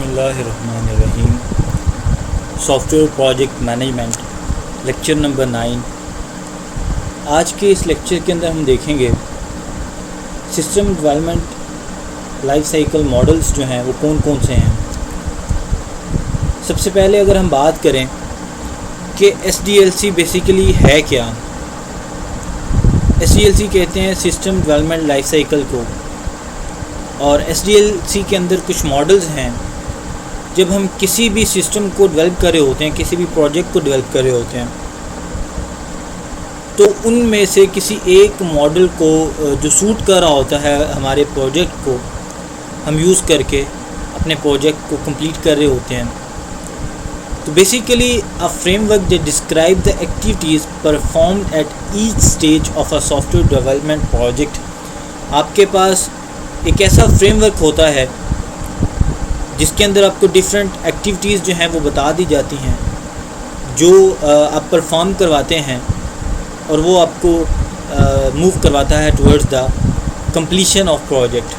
बिस्मिल्लाहिर्रहमानिर्रहीम। Software project management lecture number 9। आज के इस लेक्चर के अंदर हम देखेंगे system development life cycle models जो हैं वो कौन कौन से हैं। सबसे पहले अगर हम बात करें कि SDLC बेसिकली है क्या। SDLC कहते हैं सिस्टम डेवलपमेंट लाइफ साइकिल को, और SDLC के अंदर कुछ मॉडल्स हैं। जब हम किसी भी सिस्टम को डेवलप कर रहे होते हैं, किसी भी प्रोजेक्ट को डेवलप कर रहे होते हैं, तो उनमें से किसी एक मॉडल को जो सूट कर रहा होता है हमारे प्रोजेक्ट को, हम यूज़ करके अपने प्रोजेक्ट को कंप्लीट कर रहे होते हैं। तो basically a framework that describe the activities performed at each stage of a software development project. आपके पास एक ऐसा फ्रेमवर्क होता है जिसके अंदर आपको डिफरेंट एक्टिविटीज़ जो हैं वो बता दी जाती हैं, जो आप परफॉर्म करवाते हैं, और वो आपको मूव करवाता है towards the completion of project.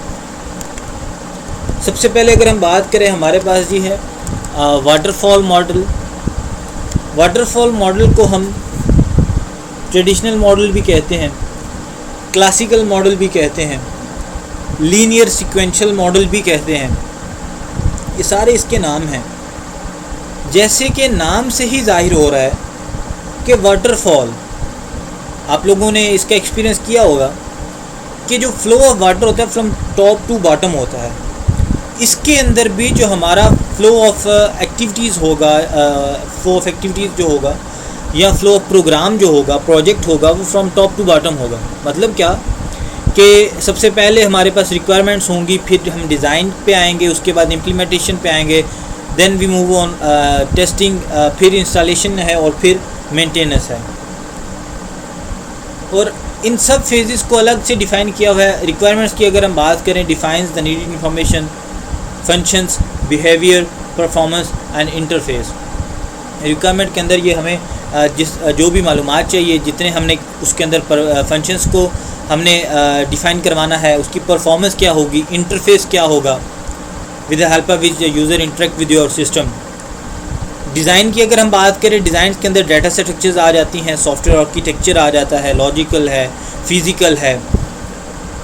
सबसे पहले अगर हम बात करें, हमारे पास जी है वाटरफॉल मॉडल। वाटरफॉल मॉडल को हम ट्रेडिशनल मॉडल भी कहते हैं, क्लासिकल मॉडल भी कहते हैं, लीनियर सीक्वेंशियल मॉडल भी कहते हैं। ये सारे इसके नाम हैं। जैसे कि नाम से ही जाहिर हो रहा है कि वाटरफॉल, आप लोगों ने इसका एक्सपीरियंस किया होगा कि जो फ्लो ऑफ वाटर होता है फ्रॉम टॉप टू बॉटम होता है। इसके अंदर भी जो हमारा फ्लो ऑफ एक्टिविटीज़ होगा, फ्लो ऑफ एक्टिविटीज़ जो होगा या फ्लो ऑफ प्रोग्राम जो होगा, प्रोजेक्ट होगा, वो फ्रॉम टॉप टू बॉटम होगा। मतलब क्या कि सबसे पहले हमारे पास रिक्वायरमेंट्स होंगी, फिर हम डिज़ाइन पे आएंगे, उसके बाद इम्प्लीमेंटेशन पे आएंगे, then we move on testing, फिर इंस्टॉलेशन है, और फिर मेंटेनेंस है। और इन सब फेजेस को अलग से डिफ़ाइन किया हुआ है। रिक्वायरमेंट्स की अगर हम बात करें, defines the needed information, functions, behaviour, performance and interface. Requirement के अंदर ये हमें जो भी मालूमात चाहिए, जितने हमने उसके अंदर फंक्शंस को हमने डिफ़ाइन करवाना है, उसकी परफॉर्मेंस क्या होगी, इंटरफेस क्या होगा, with the help of which user interact with your system. Design की अगर हम बात करें, डिज़ाइन के अंदर डाटा स्ट्रक्चर्स आ जाती हैं, सॉफ्टवेयर आर्किटेक्चर आ जाता है, लॉजिकल है, फिज़िकल है,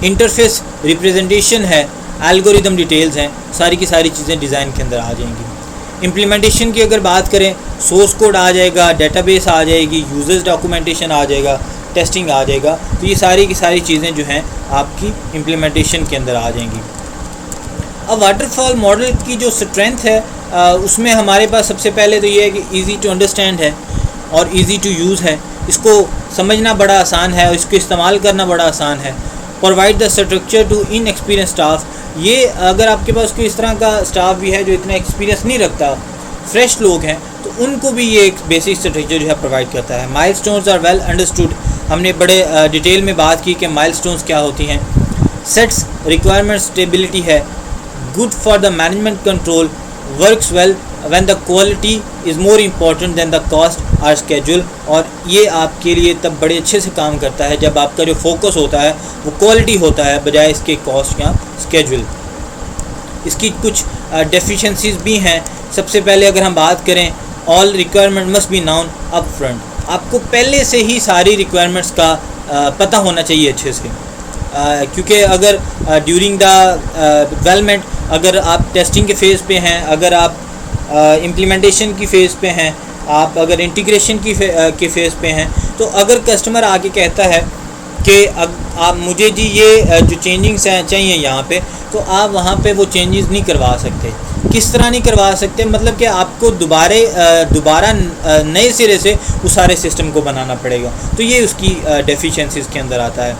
इंटरफेस रिप्रेजेंटेशन है, एल्गोरिदम डिटेल्स हैं, सारी की सारी चीज़ें डिज़ाइन के अंदर आ जाएंगी। इम्प्लीमेंटेशन की अगर बात करें, सोर्स कोड आ जाएगा, डेटाबेस आ जाएगी, यूज़र्स डॉक्यूमेंटेशन आ जाएगा, टेस्टिंग आ जाएगा। तो ये सारी की सारी चीज़ें जो हैं आपकी इम्प्लीमेंटेशन के अंदर आ जाएंगी। अब वाटरफॉल मॉडल की जो स्ट्रेंथ है, उसमें हमारे पास सबसे पहले तो ये है कि ईज़ी टू अंडरस्टैंड है और ईज़ी टू यूज़ है। इसको समझना बड़ा आसान है और इसको इस्तेमाल करना बड़ा आसान है। Provide the structure to inexperience staff. ये अगर आपके पास कोई इस तरह का स्टाफ भी है जो इतना एक्सपीरियंस नहीं रखता, फ्रेश लोग हैं, तो उनको भी ये एक बेसिक स्ट्रक्चर जो है प्रोवाइड करता है। Milestones are well understood. हमने बड़े डिटेल में बात की कि माइलस्टोन्स क्या होती हैं। सेट्स रिक्वायरमेंट स्टेबिलिटी है, good for the management control, works well when the quality is more important than the cost are schedule. और ये आपके लिए तब बड़े अच्छे से काम करता है जब आपका जो फोकस होता है वो क्वालिटी होता है बजाय इसके कॉस्ट या स्केड्यूल। इसकी कुछ डेफिशिएंसीज भी हैं। सबसे पहले अगर हम बात करें, all requirement must be known up front. आपको पहले से ही सारी रिक्वायरमेंट्स का पता होना चाहिए अच्छे से, क्योंकि अगर ड्यूरिंग द डेवलपमेंट, अगर आप टेस्टिंग के फेज़ पे हैं, अगर आप इम्प्लीमेंटेशन की फ़ेज़ पे हैं, आप अगर इंटीग्रेशन के फेज़ पे हैं, तो अगर कस्टमर आके कहता है कि आप मुझे जी ये जो चेंजिंग्स हैं चाहिए यहाँ पे, तो आप वहाँ पे वो चेंजेस नहीं करवा सकते। किस तरह नहीं करवा सकते? मतलब कि आपको दोबारा नए सिरे से उस सारे सिस्टम को बनाना पड़ेगा। तो ये उसकी डेफिशिएंसीज के अंदर आता है।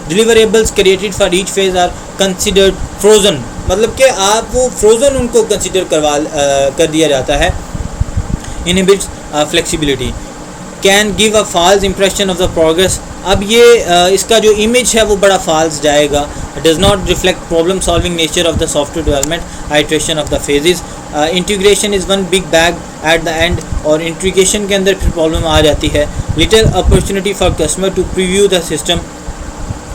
Deliverables created for each phase are considered frozen. मतलब कि आप वो फ्रोज़न उनको कंसिडर कर दिया जाता है। Inhibits flexibility, can give a false impression of the progress. अब ये इसका जो इमेज है वो बड़ा फॉल्स जाएगा। Does not reflect problem solving nature of the software development, iteration of the phases. Integration is one big bag at the end. और integration के अंदर फिर प्रॉब्लम आ जाती है। Little opportunity for customer to preview the system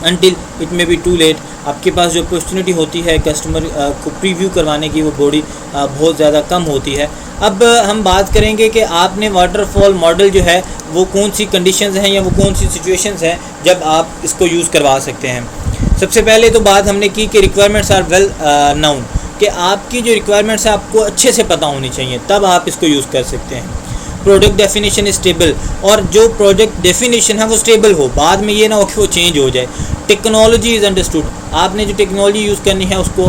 until it may be too late. आपके पास जो अपॉर्चुनिटी होती है कस्टमर को प्रीव्यू करवाने की वो बड़ी बहुत ज़्यादा कम होती है। अब हम बात करेंगे कि आपने वाटरफॉल मॉडल जो है वो कौन सी कंडीशंस हैं या वो कौन सी सिचुएशंस हैं जब आप इसको यूज़ करवा सकते हैं। सबसे पहले तो बात हमने की कि रिक्वायरमेंट्स आर वेल नाउन, कि आपकी जो रिक्वायरमेंट्स है आपको अच्छे से पता होनी चाहिए, तब आप इसको यूज़ कर सकते हैं। प्रोडक्ट डेफिनेशन इज स्टेबल, और जो प्रोडक्ट डेफिनेशन है वो स्टेबल हो, बाद में ये ना हो कि वो चेंज हो जाए। टेक्नोलॉजी इज़ अंडरस्टूड, आपने जो टेक्नोलॉजी यूज़ करनी है उसको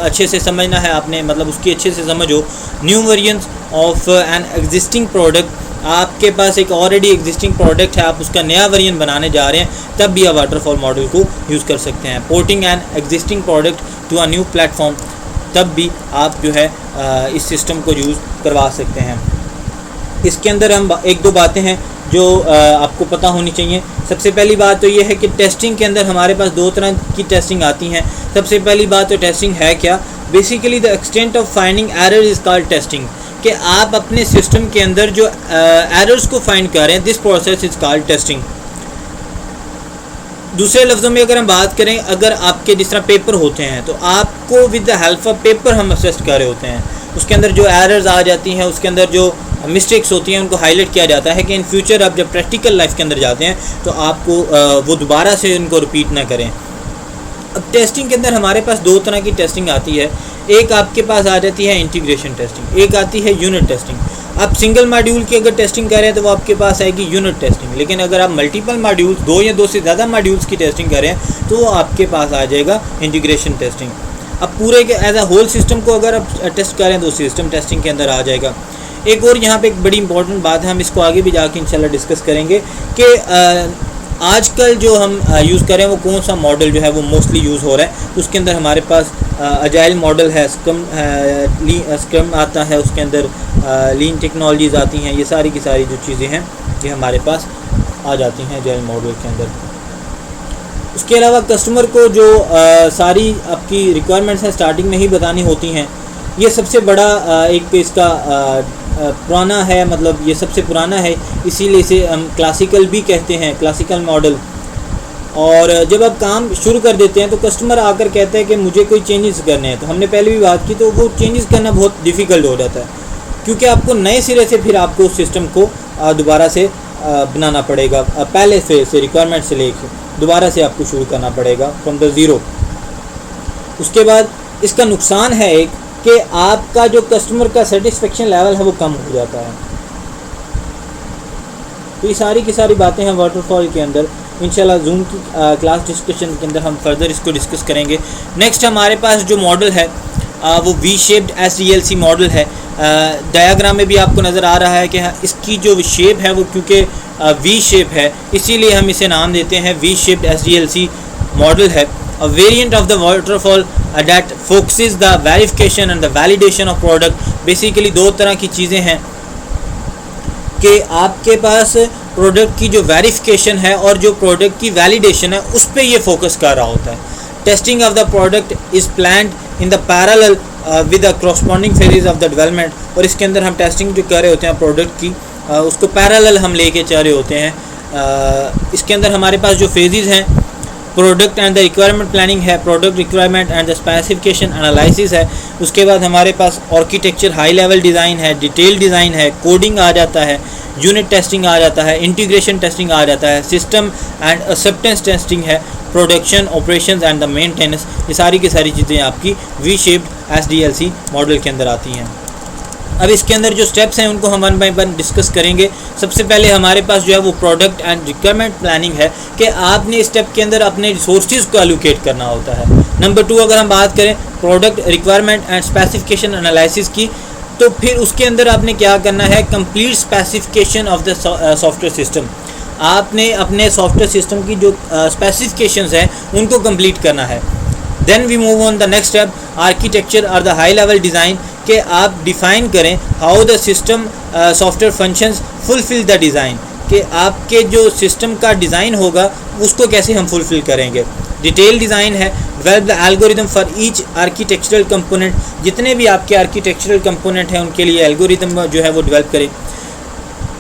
अच्छे से समझना है आपने, मतलब उसकी अच्छे से समझ हो। New variants of N existing product, आपके पास एक ऑलरेडी एग्जिस्टिंग प्रोडक्ट है, आप उसका नया वेरिएंट बनाने जा रहे हैं, तब भी आप वाटरफॉल मॉडल को यूज़ कर सकते हैं। Porting an existing product to a new platform, तब भी आप जो है इस सिस्टम को यूज़ करवा सकते हैं। इसके अंदर हम एक दो बातें हैं जो आपको पता होनी चाहिए। सबसे पहली बात तो ये है कि टेस्टिंग के अंदर हमारे पास दो तरह की टेस्टिंग आती हैं। सबसे पहली बात तो टेस्टिंग है क्या, basically the extent of finding error is called testing, कि आप अपने सिस्टम के अंदर जो एरर्स को फाइंड कर रहे हैं, this process is called testing. दूसरे लफ्ज़ों में अगर हम बात करें, अगर आपके जिस तरह पेपर होते हैं तो आपको with the help of paper हम असिस्ट कर रहे होते हैं, उसके अंदर जो एरर्स आ जाती हैं, उसके अंदर जो मिस्टेक्स होती हैं उनको हाईलाइट किया जाता है कि इन फ्यूचर आप जब प्रैक्टिकल लाइफ के अंदर जाते हैं तो आपको वो दोबारा से उनको रिपीट ना करें। अब टेस्टिंग के अंदर हमारे पास दो तरह की टेस्टिंग आती है। एक आपके पास आ जाती है इंटीग्रेशन टेस्टिंग, एक आती है यूनिट टेस्टिंग। आप सिंगल मॉड्यूल की अगर टेस्टिंग कर रहे हैं तो वो आपके पास आएगी यूनिट टेस्टिंग, लेकिन अगर आप मल्टीपल मॉड्यूल्स, दो या दो से ज़्यादा मॉड्यूल्स की टेस्टिंग कर रहे हैं तो वो आपके पास आ जाएगा इंटीग्रेशन टेस्टिंग। अब पूरे के एज अ होल सिस्टम को अगर आप टेस्ट कर रहे हैं तो सिस्टम टेस्टिंग के अंदर आ जाएगा। एक और यहाँ पे एक बड़ी इंपॉर्टेंट बात है, हम इसको आगे भी जाके इंशाल्लाह डिस्कस करेंगे कि आजकल जो हम यूज़ कर रहे हैं वो कौन सा मॉडल जो है वो मोस्टली यूज़ हो रहा है। उसके अंदर हमारे पास अजाइल मॉडल है, स्क्रम आता है, उसके अंदर लीन टेक्नोलॉजीज़ आती हैं, ये सारी की सारी जो चीज़ें हैं ये हमारे पास आ जाती हैं अजाइल मॉडल के अंदर। उसके अलावा कस्टमर को जो सारी आपकी रिक्वायरमेंट्स हैं स्टार्टिंग में ही बतानी होती हैं। ये सबसे बड़ा एक इसका पुराना है, मतलब ये सबसे पुराना है, इसीलिए इसे हम क्लासिकल भी कहते हैं, क्लासिकल मॉडल। और जब आप काम शुरू कर देते हैं तो कस्टमर आकर कहता है कि मुझे कोई चेंजेस करने हैं, तो हमने पहले भी बात की, तो वो चेंजेस करना बहुत डिफ़िकल्ट हो जाता है, क्योंकि आपको नए सिरे से फिर आपको उस सिस्टम को दोबारा से बनाना पड़ेगा, पहले से रिक्वायरमेंट से लेकर दोबारा से आपको शुरू करना पड़ेगा फ्रॉम द ज़ीरो। उसके बाद इसका नुकसान है एक कि आपका जो कस्टमर का सेटिस्फेक्शन लेवल है वो कम हो जाता है। तो ये सारी की सारी बातें हैं वाटरफॉल के अंदर। इंशाल्लाह जूम की क्लास डिस्कशन के अंदर हम फर्दर इसको डिस्कस करेंगे। नेक्स्ट हमारे पास जो मॉडल है वो वी शेप्ड SDLC मॉडल है। डायग्राम में भी आपको नज़र आ रहा है कि इसकी जो शेप है वो क्योंकि वी शेप है, इसीलिए हम इसे नाम देते हैं वी शेप्ड SDLC मॉडल है। A variant of the waterfall that focuses the verification and the validation of product। Basically दो तरह की चीज़ें हैं कि आपके पास प्रोडक्ट की जो वेरिफिकेशन है और जो प्रोडक्ट की वैलिडेशन है उस पर ये फोकस कर रहा होता है। Testing of the product is planned in the parallel with the corresponding phases of the development. और इसके अंदर हम टेस्टिंग जो कर रहे होते हैं प्रोडक्ट की उसको पैरेलल हम लेके चल रहे होते हैं। इसके अंदर हमारे पास जो फेजेस हैं, product and the requirement planning है, product requirement and the specification analysis है। उसके बाद हमारे पास आर्किटेक्चर हाई लेवल डिज़ाइन है, डिटेल डिज़ाइन है, कोडिंग आ जाता है, यूनिट टेस्टिंग आ जाता है, इंटीग्रेशन टेस्टिंग आ जाता है, सिस्टम एंड एक्सेप्टेंस टेस्टिंग है, production operations and the maintenance. ये सारी की सारी चीज़ें आपकी वी शेप्ड SDLC मॉडल के अंदर आती हैं। अब इसके अंदर जो स्टेप्स हैं उनको हम वन बाय वन डिस्कस करेंगे। सबसे पहले हमारे पास जो है वो प्रोडक्ट एंड रिक्वायरमेंट प्लानिंग है कि आपने इस स्टेप के अंदर अपने रिसोर्सेज को एलोकेट करना होता है। नंबर 2 अगर हम बात करें product requirement and specification analysis की, तो फिर उसके अंदर आपने क्या करना है, complete specification of the software system. आपने अपने सॉफ्टवेयर सिस्टम की जो स्पेसिफिकेशंस हैं उनको कंप्लीट करना है। Then we move on the next step architecture और द हाई लेवल डिज़ाइन, कि आप डिफ़ाइन करें how the system software functions fulfil the design, कि आपके जो सिस्टम का डिज़ाइन होगा उसको कैसे हम फुलफिल करेंगे। डिटेल डिज़ाइन है, develop the algorithm for each architectural component, जितने भी आपके आर्किटेक्चरल कंपोनेंट हैं उनके लिए एल्गोरिदम जो है वो डेवलप करें।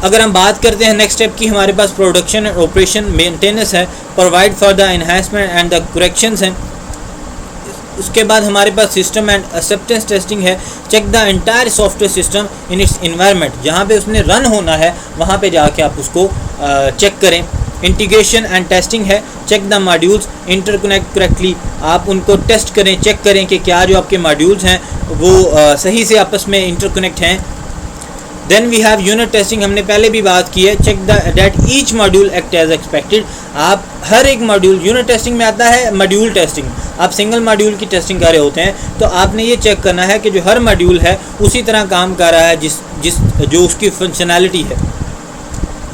अगर हम बात करते हैं नेक्स्ट स्टेप की, हमारे पास प्रोडक्शन एंड ऑपरेशन मेंटेनेंस है, provide for the enhancement and the corrections हैं। उसके बाद हमारे पास सिस्टम एंड एक्सेप्टेंस टेस्टिंग है। Check the entire software system in its environment, जहाँ पे उसने रन होना है वहाँ पे जाके आप उसको चेक करें। इंटीग्रेशन एंड टेस्टिंग है। Check the modules interconnect correctly, आप उनको टेस्ट करें, चेक करें कि क्या जो आपके मॉड्यूल्स हैं वो सही से आपस में इंटरकनेक्ट हैं। Then we have unit testing, हमने पहले भी बात की है। Check that each module act as expected, आप हर एक मॉड्यूल, यूनिट टेस्टिंग में आता है मॉड्यूल टेस्टिंग, आप सिंगल मॉड्यूल की टेस्टिंग कर रहे होते हैं तो आपने ये चेक करना है कि जो हर मॉड्यूल है उसी तरह काम कर रहा है जो उसकी फंक्शनैलिटी है।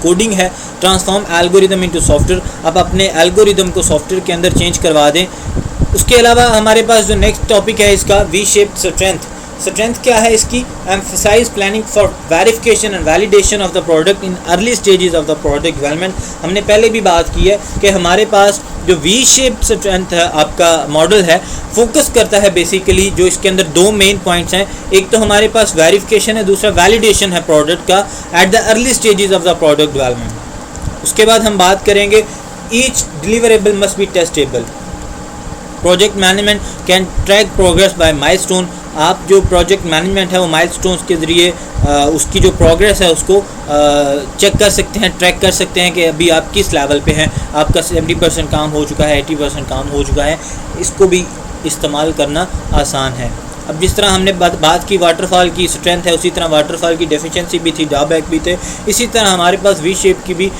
कोडिंग है। ट्रांसफॉर्म एल्गोरिदम इनटू सॉफ्टवेयर, आप अपने एल्गोरिदम को सॉफ्टवेयर के अंदर चेंज करवा दें। उसके अलावा हमारे पास जो नेक्स्ट टॉपिक है इसका वी शेप्ड स्ट्रेंथ। स्ट्रेंथ क्या है इसकी? Emphasise planning for verification and validation of the product in early stages of the product development. हमने पहले भी बात की है कि हमारे पास जो वी शेप स्ट्रेंथ है आपका मॉडल है, फोकस करता है बेसिकली, जो इसके अंदर दो मेन पॉइंट्स हैं, एक तो हमारे पास वेरिफिकेशन है, दूसरा वैलिडेशन है प्रोडक्ट का at the early stages of the product development. उसके बाद हम बात करेंगे each deliverable must be testable. Project management can track progress by milestone, आप जो प्रोजेक्ट मैनेजमेंट है वो माइलस्टोन्स के ज़रिए उसकी जो प्रोग्रेस है उसको चेक कर सकते हैं, ट्रैक कर सकते हैं कि अभी आप किस लेवल पे हैं, आपका 70% काम हो चुका है, 80% काम हो चुका है, इसको भी इस्तेमाल करना आसान है। अब जिस तरह हमने बात की वाटरफॉल की स्ट्रेंथ है, उसी तरह वाटरफॉल की डेफिशिएंसी भी थी, ड्रॉबैक भी थे, इसी तरह हमारे पास वी शेप की भी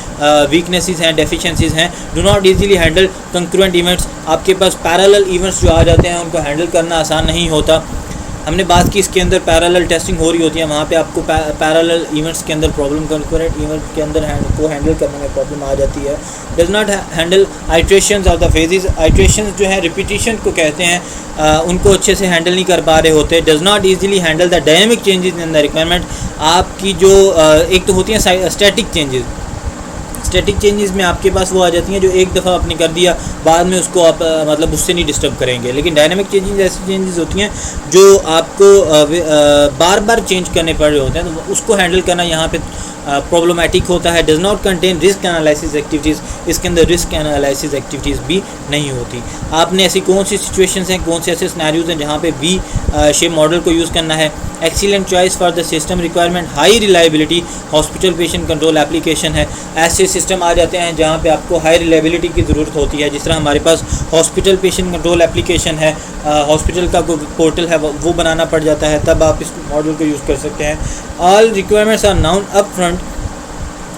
वीकनेसेस हैं, डेफिशिएंसीज हैं। Do not easily handle concurrent events, आपके पास पैरेलल इवेंट्स जो आ जाते हैं उनको हैंडल करना आसान नहीं होता। हमने बात की इसके अंदर पैरेलल टेस्टिंग हो रही होती है, वहाँ पे आपको पैरेलल इवेंट्स के अंदर प्रॉब्लम, कंकरेंट इवेंट के अंदर को हैंडल करने में प्रॉब्लम आ जाती है। Does not handle iterations of the phases, iterations जो है रिपीटिशन को कहते हैं, उनको अच्छे से हैंडल नहीं कर पा रहे होते। Does not easily handle the dynamic changes in the requirement, आपकी जो एक तो होती हैं स्टैटिक चेंजेस, स्टैटिक चेंजेस में आपके पास वो आ जाती हैं जो एक दफ़ा आपने कर दिया, बाद में उसको आप मतलब उससे नहीं डिस्टर्ब करेंगे। लेकिन डायनामिक चेंजेस ऐसी चेंजेस होती हैं जो आपको बार बार चेंज करने पड़ रहे होते हैं, तो उसको हैंडल करना यहाँ पे प्रॉब्लमेटिक होता है। Does not contain risk analysis activities, इसके अंदर रिस्क एनालिसिस एक्टिविटीज़ भी नहीं होती। आपने ऐसी कौन सी सिचुएशंस हैं, कौन से ऐसे सिनेरियोज हैं जहाँ पे वी शेप मॉडल को यूज़ करना है। Excellent choice for the system requirement, high reliability, hospital patient control application है। ऐसे सिस्टम आ जाते हैं जहाँ पे आपको हाई रिलायबिलिटी की ज़रूरत होती है, जिस तरह हमारे पास हॉस्पिटल पेशेंट कंट्रोल एप्लीकेशन है, हॉस्पिटल का कोई पोर्टल है वो बनाना पड़ जाता है, तब आप इस मॉडल को यूज़ कर सकते हैं। All requirements are known up front,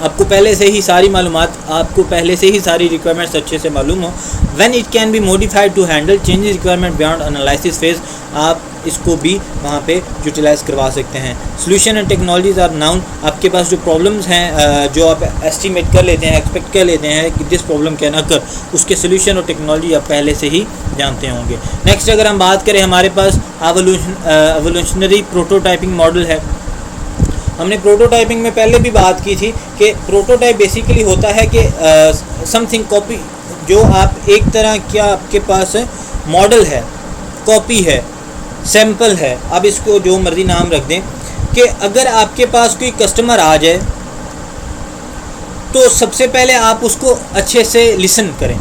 आपको पहले से ही सारी मालूमात, आपको पहले से ही सारी रिक्वायरमेंट्स अच्छे से मालूम हो। When it can be modified to handle changes requirement beyond analysis phase, आप इसको भी वहाँ पे यूटिलाइज़ करवा सकते हैं। Solution and technologies are known, आपके पास जो प्रॉब्लम्स हैं जो आप एस्टिमेट कर लेते हैं, एक्सपेक्ट कर लेते हैं कि दिस प्रॉब्लम कैन अकर, उसके सोल्यूशन और टेक्नोलॉजी आप पहले से ही जानते होंगे। नेक्स्ट अगर हम बात करें, हमारे पास एवोल्यूशनरी प्रोटोटाइपिंग मॉडल है। हमने प्रोटोटाइपिंग में पहले भी बात की थी कि प्रोटोटाइप बेसिकली होता है कि समथिंग कॉपी, जो आप एक तरह क्या आपके पास मॉडल है, कॉपी है, सैंपल है, आप इसको जो मर्जी नाम रख दें, कि अगर आपके पास कोई कस्टमर आ जाए तो सबसे पहले आप उसको अच्छे से लिसन करें।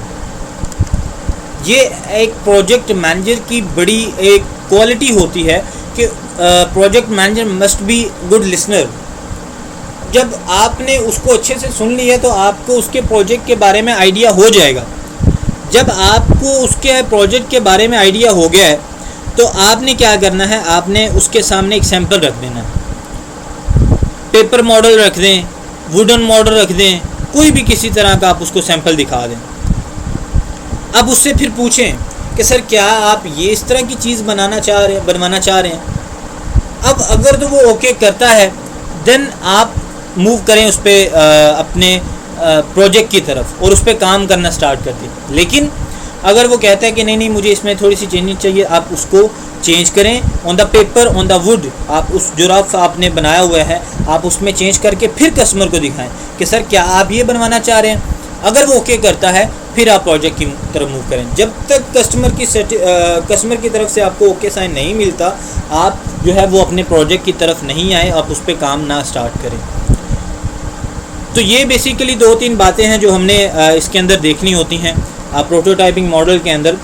ये एक प्रोजेक्ट मैनेजर की बड़ी एक क्वालिटी होती है कि project manager must be good listener. जब आपने उसको अच्छे से सुन लिया है तो आपको उसके प्रोजेक्ट के बारे में आइडिया हो जाएगा। जब आपको उसके प्रोजेक्ट के बारे में आइडिया हो गया है तो आपने क्या करना है, आपने उसके सामने एक सैंपल रख देना, पेपर मॉडल रख दें, वुडन मॉडल रख दें, कोई भी किसी तरह का आप उसको सैंपल दिखा दें। अब उससे फिर पूछें कि सर क्या आप ये इस तरह की चीज़ बनवाना चाह रहे हैं। अब अगर तो वो ओके करता है देन आप मूव करें उस पर अपने प्रोजेक्ट की तरफ और उस पर काम करना स्टार्ट कर दें। लेकिन अगर वो कहता है कि नहीं मुझे इसमें थोड़ी सी चेंजिंग चाहिए, आप उसको चेंज करें on the paper, on the wood, आप उस जो रफ आपने बनाया हुआ है आप उसमें चेंज करके फिर कस्टमर को दिखाएं कि सर क्या आप ये बनवाना चाह रहे हैं। अगर वो ओके करता है फिर आप प्रोजेक्ट की तरफ मूव करें। जब तक कस्टमर की तरफ से आपको ओके साइन नहीं मिलता, आप जो है वो अपने प्रोजेक्ट की तरफ नहीं आए, आप उस पर काम ना स्टार्ट करें। तो ये बेसिकली 2-3 बातें हैं जो हमने इसके अंदर देखनी होती हैं प्रोटोटाइपिंग मॉडल के अंदर।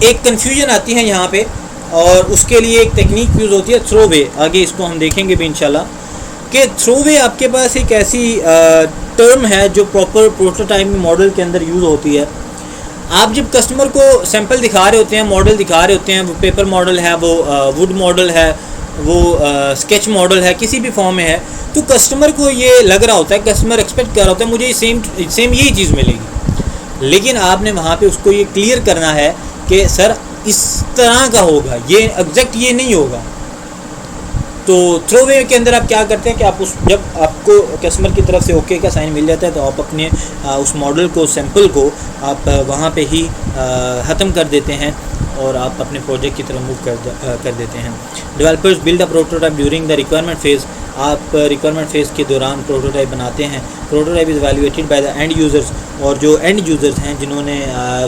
एक कन्फ्यूजन आती है यहाँ पे, और उसके लिए एक टेक्निक यूज़ होती है थ्रो वे। आगे इसको हम देखेंगे भी इंशाल्लाह कि थ्रो वे आपके पास एक ऐसी टर्म है जो प्रॉपर प्रोटोटाइपिंग मॉडल के अंदर यूज़ होती है। आप जब कस्टमर को सैंपल दिखा रहे होते हैं, मॉडल दिखा रहे होते हैं, वो पेपर मॉडल है, वो वुड मॉडल है, वो स्केच मॉडल है, किसी भी फॉर्म में है, तो कस्टमर को ये लग रहा होता है, कस्टमर एक्सपेक्ट कर रहा होता है मुझे सेम यही चीज़ मिलेगी। लेकिन आपने वहाँ पे उसको ये क्लियर करना है कि सर इस तरह का होगा, ये एग्जैक्ट ये नहीं होगा। तो थ्रो वे के अंदर आप क्या करते हैं कि आप जब आपको कस्टमर की तरफ से ओके का साइन मिल जाता है तो आप अपने उस मॉडल को, सैंपल को आप वहाँ पे ही ख़त्म कर देते हैं और आप अपने प्रोजेक्ट की तरफ मूव कर देते हैं। Developers build a prototype during the requirement phase. आप रिक्वायरमेंट फेज़ के दौरान प्रोटोटाइप बनाते हैं। Prototype is valuated by the end users, और जो एंड यूज़र्स हैं, जिन्होंने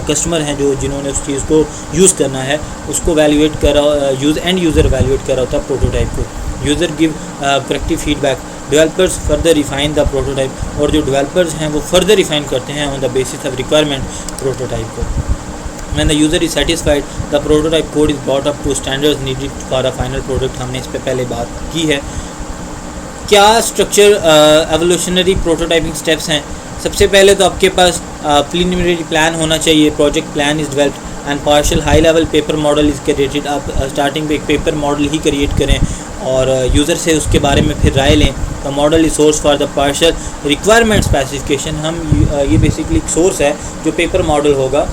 कस्टमर हैं, जिन्होंने उस चीज़ को यूज़ करना है, उसको वैल्यूएट करा, एंड यूज़र वैल्यूएट करा होता है प्रोटोटाइप को। User give corrective feedback. Developers further refine the prototype, और जो डेवलपर्स हैं वो फर्दर रिफाइन करते हैं on the basis of requirement prototype को। When the user is satisfied, the prototype code is brought up to standards needed for a final product। हमने इस पे पहले बात की है। क्या स्ट्रक्चर एवोल्यूशनरी प्रोटोटाइपिंग स्टेप्स हैं? सबसे पहले तो आपके पास प्रीलिमिनरी प्लान होना चाहिए। Project plan is developed and partial high level paper model is created. आप स्टार्टिंग पे एक पेपर मॉडल ही क्रिएट करें और यूज़र से उसके बारे में फिर राय लें। The model is source for the partial requirement specification. हम ये बेसिकली एक सोर्स है जो पेपर मॉडल होगा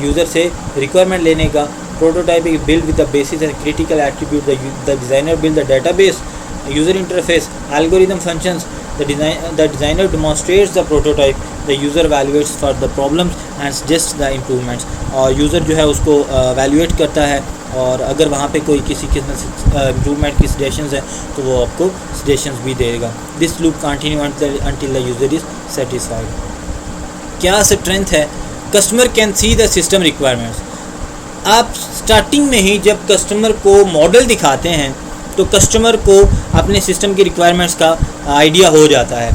यूज़र से रिक्वायरमेंट लेने का। Prototype is build with the basis and critical attribute. The designer build the database, user interface, algorithm functions. The designer demonstrates the prototype, the user evaluates for the problems and suggest the improvements. और user जो है उसको valuate करता है, और अगर वहाँ पे कोई किसी किस्म से इम्प्रूवमेंट की सजेशंस हैं तो वो आपको सजेशंस भी देगा। This loop continue until the user is satisfied. क्या स्ट्रेंथ है? Customer can see the system requirements. आप स्टार्टिंग में ही जब कस्टमर को मॉडल दिखाते हैं तो कस्टमर को अपने सिस्टम की रिक्वायरमेंट्स का आइडिया हो जाता है।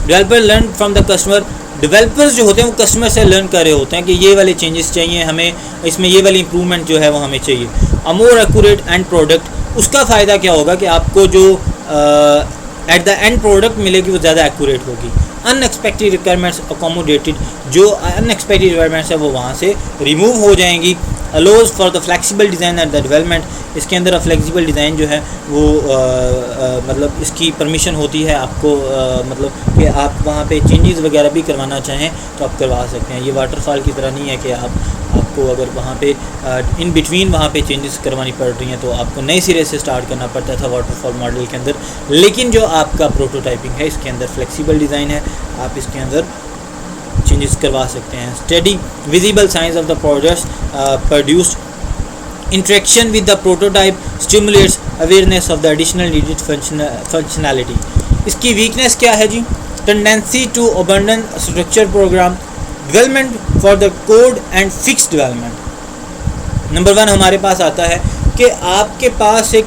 Developer learn from the customer. Developers जो होते हैं वो कस्टमर से लर्न कर रहे होते हैं कि ये वाले चेंजेस चाहिए हमें, इसमें ये वाली इंप्रूवमेंट जो है वो हमें चाहिए। अ मोर एक्यूरेट एंड प्रोडक्ट। उसका फ़ायदा क्या होगा कि आपको जो एट द एंड प्रोडक्ट मिलेगी वो ज़्यादा एक्यूरेट होगी। Unexpected requirements accommodated. जो अनएक्सपेक्टेड रिक्वायरमेंट्स है वो वहाँ से रिमूव हो जाएंगी। Allows for the flexible design at the development. इसके अंदर फ्लेक्सिबल डिज़ाइन जो है वो मतलब इसकी परमिशन होती है आपको, मतलब कि आप वहाँ पे चेंजेस वगैरह भी करवाना चाहें तो आप करवा सकते हैं। ये वाटरफॉल की तरह नहीं है कि आपको अगर वहाँ पे इन बिटवीन वहाँ पे चेंजेस करवानी पड़ रही हैं तो आपको नए सिरे से स्टार्ट करना पड़ता था वाटरफॉल मॉडल के अंदर। लेकिन जो आपका प्रोटोटाइपिंग है इसके अंदर फ्लेक्सिबल डिज़ाइन है, आप इसके अंदर चेंजेस करवा सकते हैं। Study visible science of the products produced. Interaction with the prototype stimulates awareness of the additional needed functionality. इसकी वीकनेस क्या है जी? Tendency to abandon structure program. Development for the code and fix development. Number 1 हमारे पास आता है कि आपके पास एक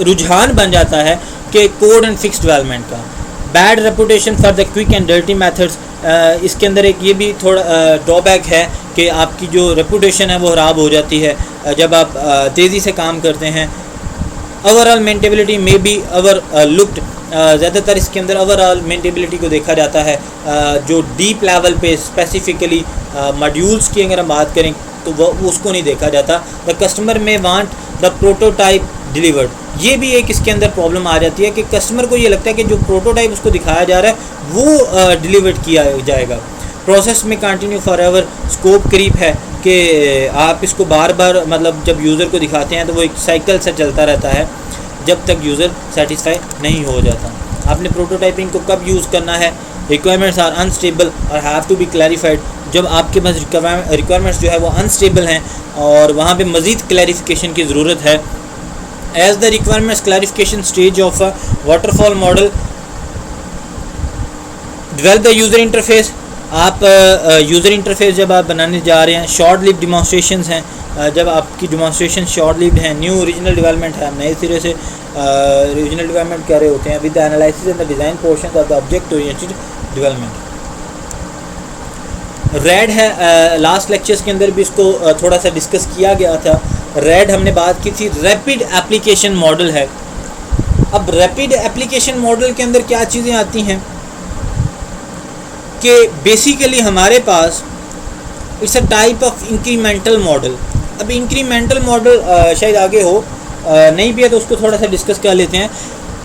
रुझान बन जाता है कि कोड एंड फिक्स डेवलपमेंट का। Bad reputation for the quick and dirty methods. इसके अंदर एक ये भी थोड़ा ड्रॉबैक है कि आपकी जो रेपुटेशन है वो ख़राब हो जाती है जब आप तेज़ी से काम करते हैं। ओवरऑल मेंटेबिलिटी में बी ओवर लुक्ड। ज़्यादातर इसके अंदर ओवरऑल मेंटेबिलिटी को देखा जाता है जो डीप लेवल पे स्पेसिफिकली मॉड्यूल्स की अगर हम बात करें तो वो उसको नहीं देखा जाता। द कस्टमर में वांट द प्रोटोटाइप डिलीवर्ड। ये भी एक इसके अंदर प्रॉब्लम आ जाती है कि कस्टमर को ये लगता है कि जो प्रोटोटाइप उसको दिखाया जा रहा है वो डिलीवर्ड किया जाएगा। प्रोसेस में कंटिन्यू फॉर एवर। स्कोप करीब है कि आप इसको बार बार मतलब जब यूज़र को दिखाते हैं तो वो एक साइकिल से चलता रहता है जब तक यूज़र सेटिस्फाई नहीं हो जाता। आपने प्रोटोटाइपिंग को कब यूज़ करना है? रिक्वायरमेंट्स आर अनस्टेबल और हैव टू बी क्लैरिफाइड। जब आपके पास रिक्वायरमेंट्स जो है वो अनस्टेबल हैं और वहाँ पे मज़ीद क्लैरिफिकेशन की ज़रूरत है। As the requirements clarification stage of a waterfall model. Develop the user interface. आप यूज़र इंटरफेस जब आप बनाने जा रहे हैं, शॉर्ट लिव डिमॉन्स्ट्रेशंस हैं, जब आपकी डिमॉन्स्ट्रेशन शॉर्ट लिव्ड हैं, न्यू ओरिजिनल डेवलपमेंट है, नए सिरे से ओरिजिनल डेवलपमेंट कर रहे होते हैं। With the analysis and the design portion of the object oriented development. Red है, लास्ट लेक्चर्स के अंदर भी इसको थोड़ा सा डिस्कस किया गया था। रेड हमने बात की थी, रैपिड एप्लीकेशन मॉडल है। अब रैपिड एप्लीकेशन मॉडल के अंदर क्या चीज़ें आती हैं कि बेसिकली हमारे पास it's a type of incremental model. अब इंक्रीमेंटल मॉडल शायद आगे हो, नहीं भी है तो उसको थोड़ा सा डिस्कस कर लेते हैं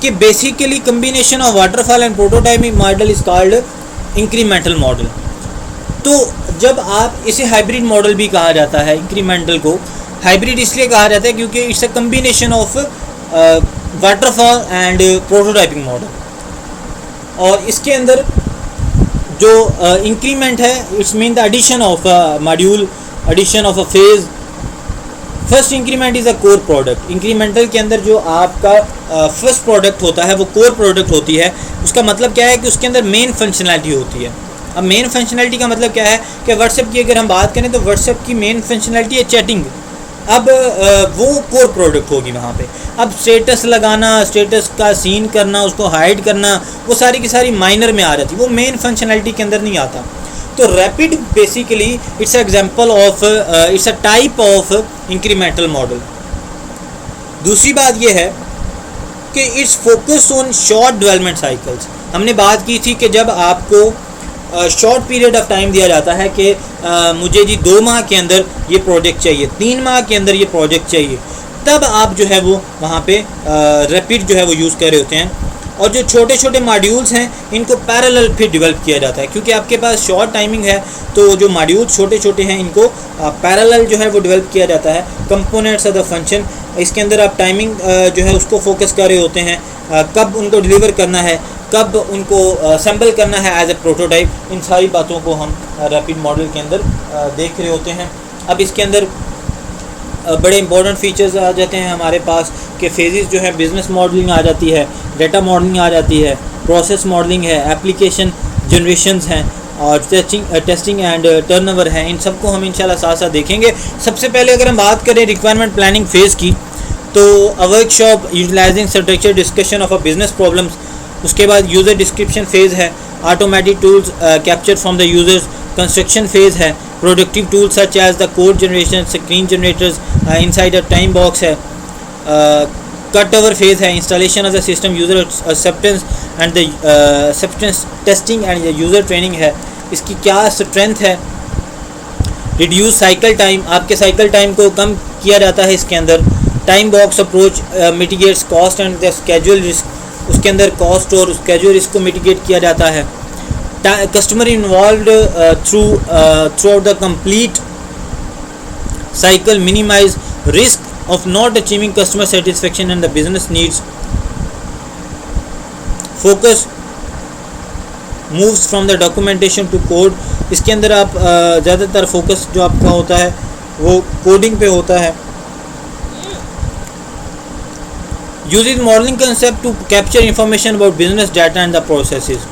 कि basically combination of waterfall and prototyping model is called incremental model. तो जब आप इसे हाइब्रिड मॉडल भी कहा जाता है, इंक्रीमेंटल को हाइब्रिड इसलिए कहा जाता है क्योंकि it's a combination of waterfall and prototyping model. और इसके अंदर जो इंक्रीमेंट है it's mean the addition of module, addition of a phase. First increment is a core product. Incremental के अंदर जो आपका फर्स्ट प्रोडक्ट होता है वो कोर प्रोडक्ट होती है। उसका मतलब क्या है कि उसके अंदर मेन फंक्शनैलिटी होती है। अब मेन फंक्शनैलिटी का मतलब क्या है कि व्हाट्सएप की अगर हम बात करें तो व्हाट्सएप की मेन फंक्शनैलिटी है चैटिंग। अब वो कोर प्रोडक्ट होगी वहाँ पे। अब स्टेटस लगाना, स्टेटस का सीन करना, उसको हाइड करना, वो सारी की सारी माइनर में आ जाती, वो मेन फंक्शनैलिटी के अंदर नहीं आता। तो rapid basically it's example of, it's a type of incremental model. दूसरी बात ये है कि it's focus on short development cycles. हमने बात की थी कि जब आपको शॉर्ट पीरियड ऑफ टाइम दिया जाता है कि मुझे जी 2 माह के अंदर ये प्रोजेक्ट चाहिए, 3 माह के अंदर ये प्रोजेक्ट चाहिए, तब आप जो है वो वहाँ पे रैपिड जो है वो यूज़ कर रहे होते हैं। और जो छोटे छोटे मॉड्यूल्स हैं इनको पैरेलल फिर डेवलप किया जाता है क्योंकि आपके पास शॉर्ट टाइमिंग है। तो जो मॉड्यूल्स छोटे छोटे हैं इनको पैरेलल जो है वो डेवलप किया जाता है। कंपोनेंट्स ऑफ द फंक्शन, इसके अंदर आप टाइमिंग जो है उसको फोकस कर रहे होते हैं, कब उनको डिलीवर करना है, कब उनको असेंबल करना है एज ए प्रोटोटाइप। इन सारी बातों को हम रैपिड मॉडल के अंदर देख रहे होते हैं। अब इसके अंदर बड़े इंपॉर्टेंट फीचर्स आ जाते हैं हमारे पास कि फेजेस जो है, बिजनेस मॉडलिंग आ जाती है, डेटा मॉडलिंग आ जाती है, प्रोसेस मॉडलिंग है, एप्लीकेशन जनरेशंस हैं और टेस्टिंग एंड टर्नओवर है। इन सबको हम इंशाल्लाह साथ साथ देखेंगे। सबसे पहले अगर हम बात करें रिक्वायरमेंट प्लानिंग फेज़ की, तो a workshop utilising structure discussion of a business problems. उसके बाद यूज़र डिस्क्रिप्शन फेज़ है, automatic tools capture from the users, construction phase है, productive tools such as the code generation, screen generators inside a time box है, cut over phase है, installation of the system, user acceptance and the acceptance testing and user training है। इसकी क्या strength है, reduce cycle time, आपके cycle time को कम किया जाता है इसके अंदर। Time box approach mitigates cost and the schedule risk, उसके अंदर कॉस्ट और स्केड्यूल रिस्क को मिटिगेट किया जाता है। Customer involved throughout the complete cycle, minimize risk of not achieving customer satisfaction and the business needs. Focus moves from the documentation to code, इसके अंदर आप ज़्यादातर फोकस जो आपका होता है वो कोडिंग पे होता है। uses modeling concept to capture information about business data and the processes।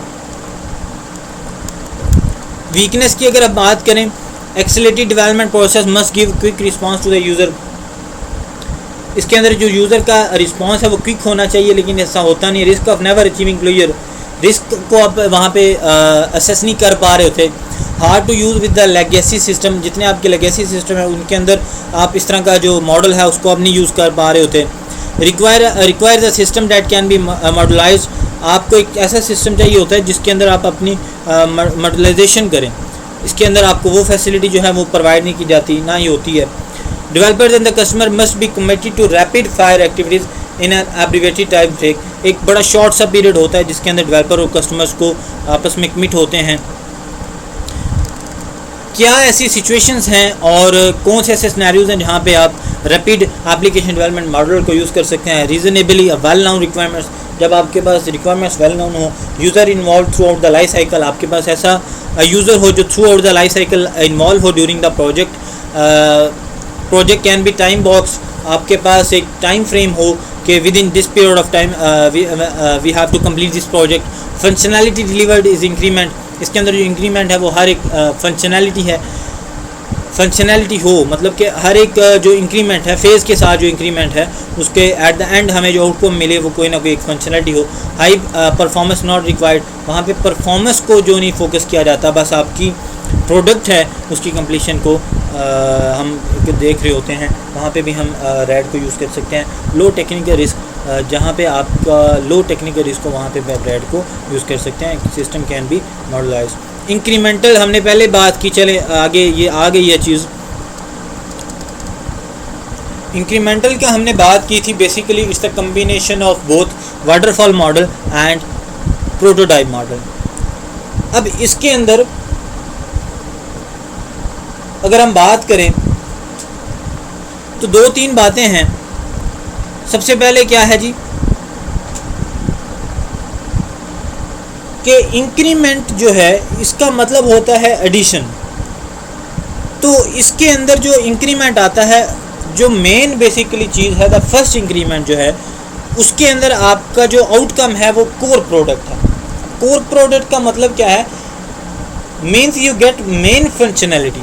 Weakness की अगर आप बात करें, accelerated development process must give quick response to the user. इसके अंदर जो यूज़र का रिस्पांस है वो क्विक होना चाहिए, लेकिन ऐसा होता नहीं। Risk of never achieving closure, risk को आप वहाँ पे असेस नहीं कर पा रहे होते। Hard to use with the legacy system, जितने आपके लेगेसी सिस्टम है उनके अंदर आप इस तरह का जो मॉडल है उसको आप नहीं यूज़ कर पा रहे होते। Requires a system that can be modalise, आपको एक ऐसा सिस्टम चाहिए होता है जिसके अंदर आप अपनी मॉडलाइजेशन करें। इसके अंदर आपको वो फैसिलिटी जो है वो प्रोवाइड नहीं की जाती, ना ही होती है। Developers and the customer must be committed to rapid fire activities in an abbreviated time frame. एक बड़ा शॉर्ट सा पीरियड होता है जिसके अंदर डेवलपर और कस्टमर्स को आपस में कमिट होते हैं। क्या ऐसी सिचुएशंस हैं और कौन से ऐसे सिनेरियोज हैं जहाँ पे आप रैपिड एप्लीकेशन डेवलपमेंट मॉडल को यूज़ कर सकते हैं। रीजनेबली वेल नाउन रिक्वायरमेंट्स, जब आपके पास रिक्वायरमेंट्स वेल नाउन हो, user involve throughout the life cycle, आपके पास ऐसा यूज़र हो जो throughout the life cycle involve हो during the project can be time box, आपके पास एक टाइम फ्रेम हो कि within this period of time we have to complete this project. Functionality delivered is increment, इसके अंदर जो increment है वो हर एक फंक्शनैलिटी है। फंक्शनैलिटी हो, मतलब कि हर एक जो इंक्रीमेंट है फेज़ के साथ जो इंक्रीमेंट है उसके एट द एंड हमें जो आउटकम मिले वो कोई ना कोई एक फंक्शनैलिटी हो। हाई परफॉर्मेंस नॉट रिक्वायर्ड, वहाँ पे परफॉर्मेंस को जो नहीं फोकस किया जाता, बस आपकी प्रोडक्ट है उसकी कंप्लीशन को हम देख रहे होते हैं, वहाँ पे भी हम रेड को यूज़ कर सकते हैं। लो टेक्निकल रिस्क, जहाँ पे आपका लो टेक्निकल रिस्क हो वहाँ पे आप रेड को यूज़ कर सकते हैं। System can be modalise. Incremental हमने पहले बात की, चले आगे ये आ गई है चीज़। इंक्रीमेंटल का हमने बात की थी, basically it's the combination of both waterfall model and prototype model. अब इसके अंदर अगर हम बात करें तो दो तीन बातें हैं। सबसे पहले क्या है जी कि इंक्रीमेंट जो है इसका मतलब होता है एडिशन। तो इसके अंदर जो इंक्रीमेंट आता है, जो मेन बेसिकली चीज़ है, द फर्स्ट इंक्रीमेंट जो है उसके अंदर आपका जो आउटकम है वो कोर प्रोडक्ट है। कोर प्रोडक्ट का मतलब क्या है, means you get main functionality.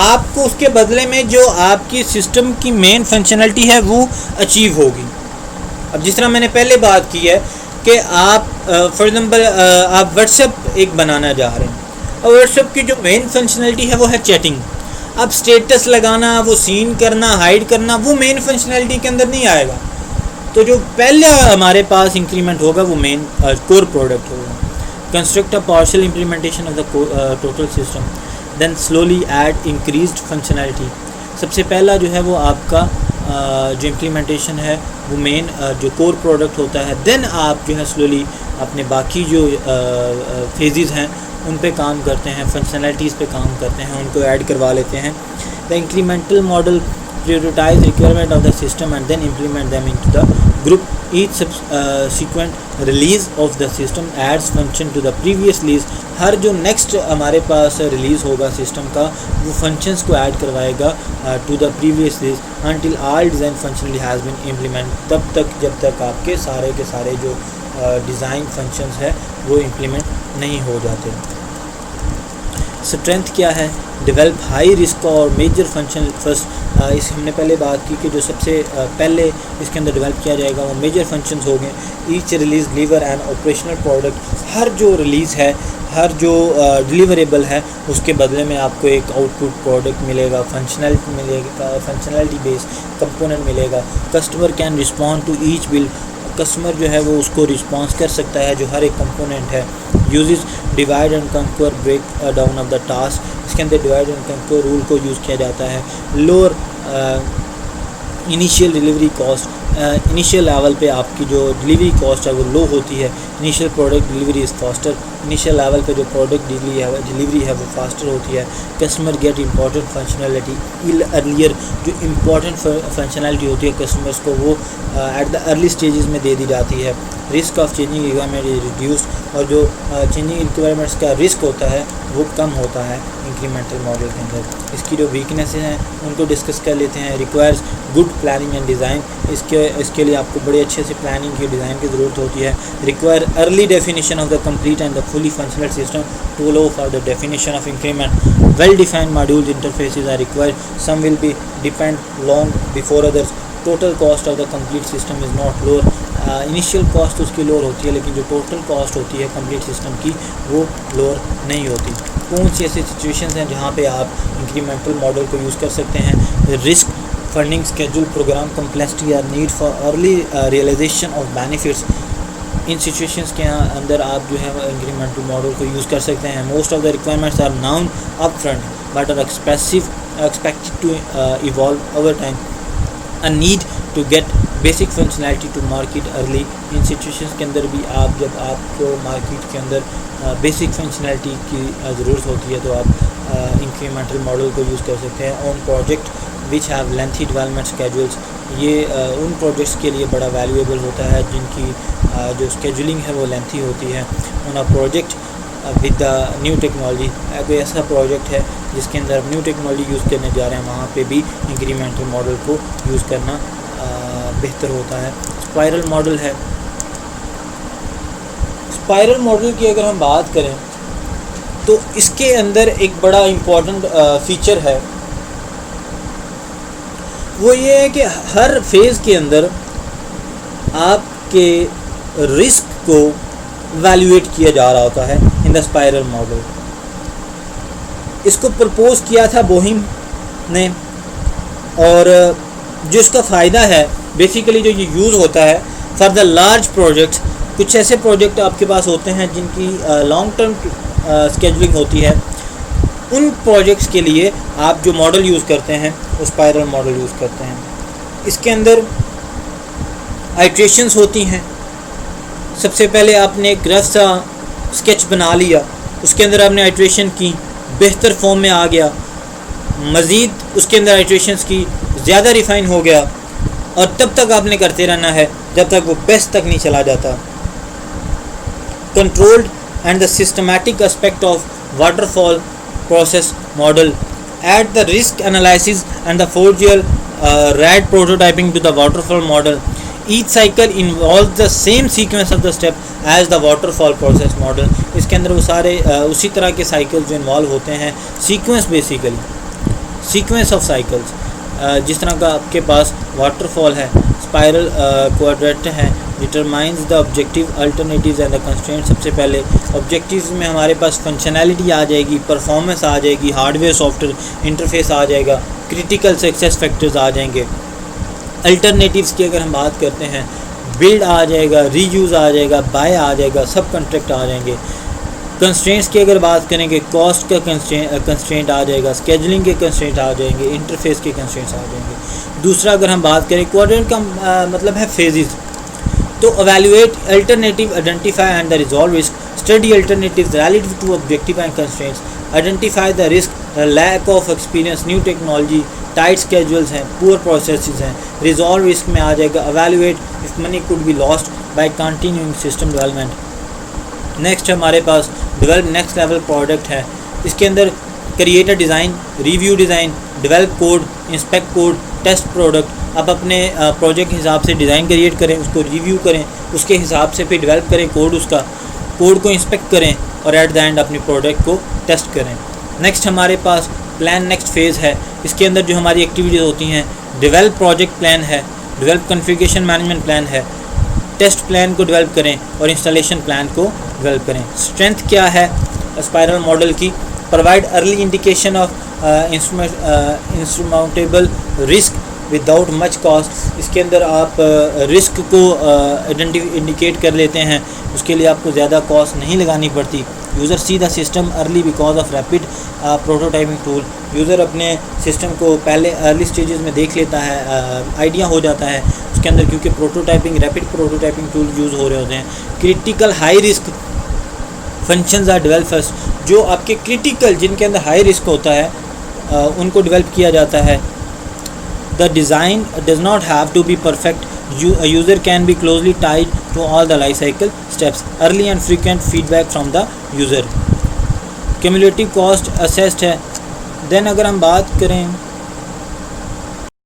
आपको उसके बदले में जो आपकी सिस्टम की मेन फंक्शनैलिटी है वो अचीव होगी। अब जिस तरह मैंने पहले बात की है कि आप फॉर एग्जांपल आप व्हाट्सएप एक बनाना जा रहे हैं और व्हाट्सएप की जो मेन फंक्शनैलिटी है वो है चैटिंग। अब स्टेटस लगाना, वो सीन करना, हाइड करना, वो मेन फंक्शनैलिटी के अंदर नहीं आएगा। तो जो पहले हमारे पास इंक्रीमेंट होगा वो मेन कोर प्रोडक्ट होगा। Construct a partial implementation of the total system, then slowly add increased functionality. सबसे पहला जो है वो आपका जो इम्प्लीमेंटेशन है वो मेन जो कोर प्रोडक्ट होता है, देन आप जो है स्लोली अपने बाकी जो फेजेस हैं उन पे काम करते हैं, फंक्शनैलिटीज़ पे काम करते हैं, उनको ऐड करवा लेते हैं। The incremental model prioritize requirement of the system and then implement them into the group. Each subsequent release of the system adds function to the previous release. हर जो नेक्स्ट हमारे पास रिलीज़ होगा सिस्टम का वो functions को add करवाएगा to the previous release until all design functionality has been implemented। तब तक जब तक आपके सारे के सारे जो डिज़ाइन फंक्शंस है वो इम्प्लीमेंट नहीं हो जाते। स्ट्रेंथ क्या है, डेवलप हाई रिस्क और मेजर फंक्शन फर्स्ट। इस हमने पहले बात की कि जो सबसे पहले इसके अंदर डेवलप किया जाएगा वो मेजर फंक्शंस हो गए। Each release deliver and operational product, हर जो रिलीज़ है, हर जो डिलीवरेबल है उसके बदले में आपको एक आउटपुट प्रोडक्ट मिलेगा, फंक्शनैलिटी मिलेगा, फंक्शनैलिटी बेस्ड कंपोनेंट मिलेगा। Customer can respond to each bill, customer जो है वो उसको रिस्पॉन्स कर सकता है जो हर एक कंपोनेंट है। Uses divide and conquer break down of the task, इसके अंदर डिवाइड एंड कंक्वर रूल को यूज़ किया जाता है। Lower initial delivery cost, initial level पे आपकी जो डिलीवरी कॉस्ट है वो लो होती है। Initial product delivery is faster, initial level पे जो प्रोडक्ट डिलीवरी है वो फास्टर होती है। Customer get important functionality earlier, जो इम्पॉर्टेंट फंक्शनैलिटी होती है कस्टमर्स को वो एट द अर्ली स्टेजेस में दे दी जाती है। Risk of changing requirement is reduced, और जो चेंजिंग रिक्वायरमेंट्स का रिस्क होता है वो कम होता है इंक्रीमेंटल मॉडल के अंदर। इसकी जो वीकनेसेस हैं उनको डिस्कस कर लेते हैं। Requires good planning and design, इसके लिए आपको बड़े अच्छे से प्लानिंग की, डिज़ाइन की ज़रूरत होती है। Require early definition of the complete and the fully functional system to allow for the definition of increment. Well defined modules interfaces are required, some will be depend long before others. Total cost of the complete system is not lower, initial cost उसकी lower होती है लेकिन जो total cost होती है complete system की वो lower नहीं होती। कौन सी ऐसी सिचुएशंस हैं जहाँ पे आप इंक्रीमेंटल मॉडल को यूज़ कर सकते हैं? Risk, funding schedule, programme complexity और need for early realisation of benefits. इन सिचुएशंस के अंदर आप जो है इंक्रीमेंटल मॉडल को यूज़ कर सकते हैं। Most of the requirements are known up front but are expected to evolve over time. A need to get basic functionality to market early. इन सिचुएशंस के अंदर भी आप जब आपको मार्केट के अंदर बेसिक फंक्शनैलिटी की ज़रूरत होती है तो आप इंक्रीमेंटल मॉडल को यूज़ कर सकते हैं। On project which have lengthy development schedules, ये उन प्रोजेक्ट्स के लिए बड़ा वैल्यूएबल होता है जिनकी जो स्केड्यूलिंग है वो लेंथी होती है। On a project with the new technology, कोई ऐसा प्रोजेक्ट है जिसके अंदर न्यू टेक्नोलॉजी यूज़ करने जा रहे हैं वहाँ पे भी इंक्रीमेंटल मॉडल को यूज़ करना बेहतर होता है। स्पाइरल मॉडल है, स्पाइरल मॉडल की अगर हम बात करें तो इसके अंदर एक बड़ा इम्पॉर्टेंट फीचर है वो ये है कि हर फेज़ के अंदर आपके रिस्क को वैल्यूएट किया जा रहा होता है इन द स्पाइरल मॉडल। इसको प्रपोज किया था बोहिम ने, और जो इसका फ़ायदा है बेसिकली जो ये यूज़ होता है फॉर द लार्ज प्रोजेक्ट्स। कुछ ऐसे प्रोजेक्ट आपके पास होते हैं जिनकी लॉन्ग टर्म स्केजुलिंग होती है, उन प्रोजेक्ट्स के लिए आप जो मॉडल यूज़ करते हैं वो स्पाइरल मॉडल यूज़ करते हैं। इसके अंदर आइट्रेशंस होती हैं। सबसे पहले आपने एक रफ सा स्केच बना लिया, उसके अंदर आपने आइट्रेशन की, बेहतर फॉर्म में आ गया, मज़ीद उसके अंदर आइट्रेशंस की, ज़्यादा रिफ़ाइन हो गया, और तब तक आपने करते रहना है जब तक वो बेस्ट तक नहीं चला जाता। Controlled and the systematic aspect of waterfall process model at the risk analysis and the 4-year RAD prototyping to the waterfall model. Each cycle involves the same sequence of the step as the waterfall process model. इसके अंदर वो सारे उसी तरह के cycles जो involve होते हैं, sequence basically sequence of cycles. जिस तरह का आपके पास वाटरफॉल है, स्पाइरल क्वाड्रेंट है, determines the objective alternatives and the constraint. सबसे पहले ऑब्जेक्टिव्स में हमारे पास फंक्शनैलिटी आ जाएगी, परफॉर्मेंस आ जाएगी, हार्डवेयर सॉफ्टवेयर इंटरफेस आ जाएगा, क्रिटिकल सक्सेस फैक्टर्स आ जाएंगे। अल्टरनेटिव्स की अगर हम बात करते हैं, बिल्ड आ जाएगा, रीयूज़ आ जाएगा, बाय आ जाएगा, सब कॉन्ट्रैक्ट आ जाएंगे। कंस्ट्रेंट्स की अगर बात करेंगे, कॉस्ट का कंस्ट्रेंट आ जाएगा, स्केजुलिंग के कंस्ट्रेंट आ जाएंगे, इंटरफेस के कंस्ट्रेंट्स आ जाएंगे। दूसरा अगर हम बात करें, क्वाड्रेंट का मतलब है फेजेस। तो evaluate alternative, identify and the resolve risk, study alternatives relative to objective and constraints, identify the risk, lack of experience, new technology, tight schedules हैं, poor processes हैं। resolve risk में आ जाएगा evaluate if money could be lost by continuing system development। next हमारे पास develop next level product है। इसके अंदर create a design, review design, develop code, inspect code, test product। आप अपने प्रोजेक्ट के हिसाब से डिज़ाइन क्रिएट करें, उसको रिव्यू करें, उसके हिसाब से फिर डेवलप करें कोड, उसका कोड को इंस्पेक्ट करें, और एट द एंड अपनी प्रोडक्ट को टेस्ट करें। नेक्स्ट हमारे पास प्लान नेक्स्ट फेज़ है। इसके अंदर जो हमारी एक्टिविटीज़ होती हैं, डेवलप प्रोजेक्ट प्लान है, डेवलप कॉन्फ़िगरेशन मैनेजमेंट प्लान है, टेस्ट प्लान को डेवलप करें और इंस्टॉलेशन प्लान को डेवलप करें। स्ट्रेंथ क्या है स्पाइरल मॉडल की? Provide early indication of insurmountable risk without much cost. इसके अंदर आप रिस्क को इंडिकेट कर लेते हैं, उसके लिए आपको ज़्यादा कॉस्ट नहीं लगानी पड़ती। User see the system early because of rapid prototyping tool. User अपने सिस्टम को पहले अर्ली स्टेजेस में देख लेता है, आइडिया हो जाता है उसके अंदर, क्योंकि prototyping rapid prototyping tool use हो रहे होते हैं। Critical high risk functions are develop first. जो आपके क्रिटिकल जिनके अंदर हाई रिस्क होता है उनको डेवलप किया जाता है। The design does not have to be perfect. A user can be closely tied to all the life cycle steps. Early and frequent feedback from the user. Cumulative cost assessed है। Then अगर हम बात करें